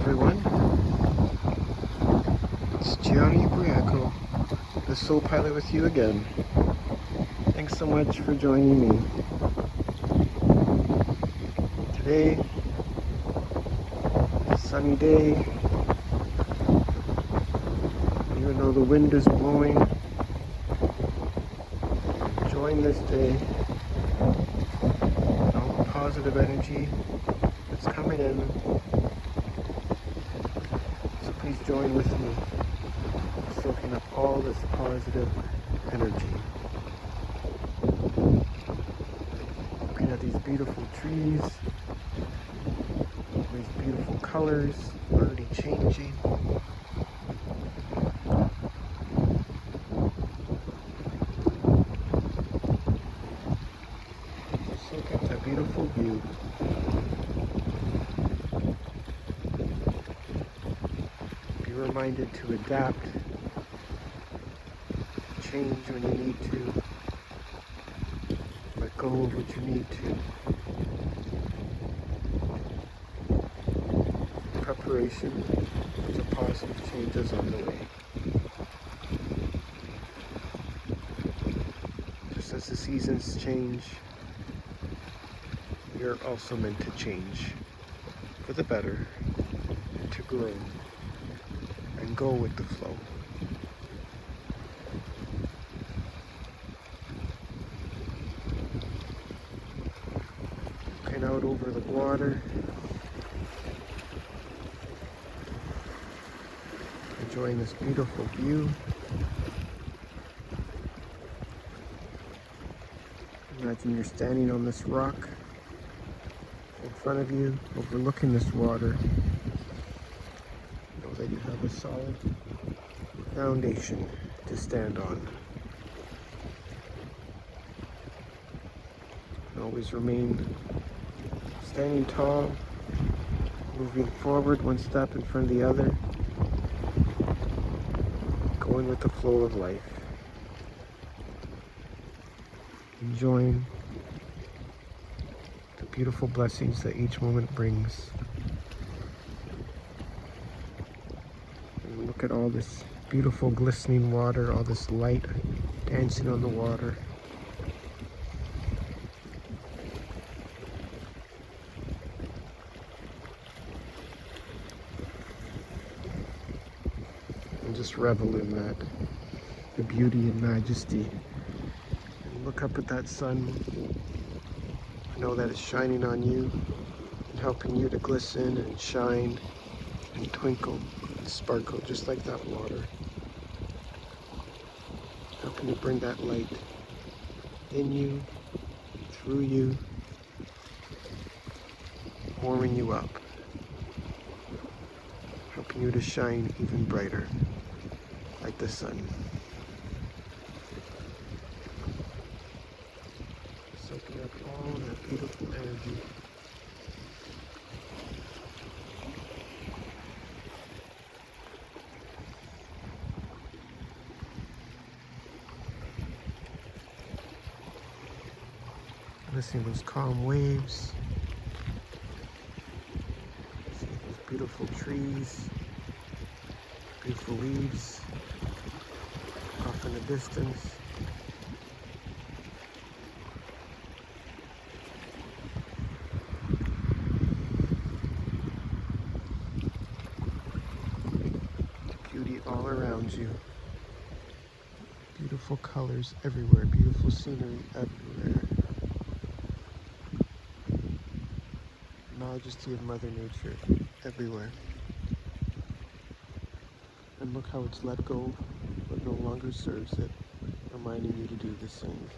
everyone. It's Gianni Briaco, the Soul Pilot with you again. Thanks so much for joining me. Today, a sunny day. Even though the wind is blowing, enjoying this day. All the positive energy that's coming in. So please join with me, soaking up all this positive energy. Looking at these beautiful trees, these beautiful colors already changing. Soak up that beautiful view. Be reminded to adapt, change when you need to, let go of what you need to. Preparation for positive changes on the way. Just as the seasons change, you're also meant to change for the better, to grow and go with the flow. Looking out over the water, enjoying this beautiful view. Imagine you're standing on this rock in front of you, overlooking this water. Know that you have a solid foundation to stand on. And always remain standing tall, moving forward one step in front of the other, going with the flow of life. Enjoying the beautiful blessings that each moment brings. And look at all this beautiful glistening water, all this light dancing on the water. And just revel in that, the beauty and majesty. And look up at that sun. Know that it's shining on you and helping you to glisten and shine and twinkle and sparkle just like that water. Helping to bring that light in you, through you, warming you up, helping you to shine even brighter like the sun. Soaking up all that beautiful energy. Listening to those calm waves. See those beautiful trees, beautiful leaves off in the distance. Beauty all around you. Beautiful colors everywhere, beautiful scenery everywhere. Majesty of Mother Nature everywhere. And look how it's let go what no longer serves it, reminding you to do the same.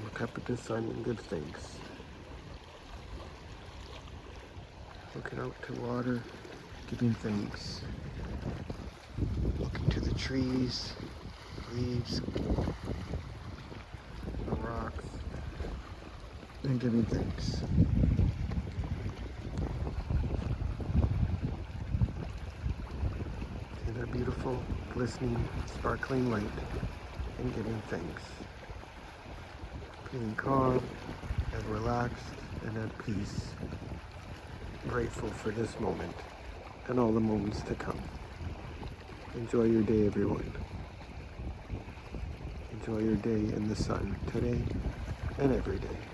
Look up at the sun and give thanks. Looking out to water, giving thanks. Looking to the trees, leaves, the rocks, and giving thanks. in a beautiful, glistening, sparkling light and giving thanks. Being calm and relaxed and at peace. Grateful for this moment and all the moments to come. Enjoy your day, everyone. Enjoy your day in the sun today and every day.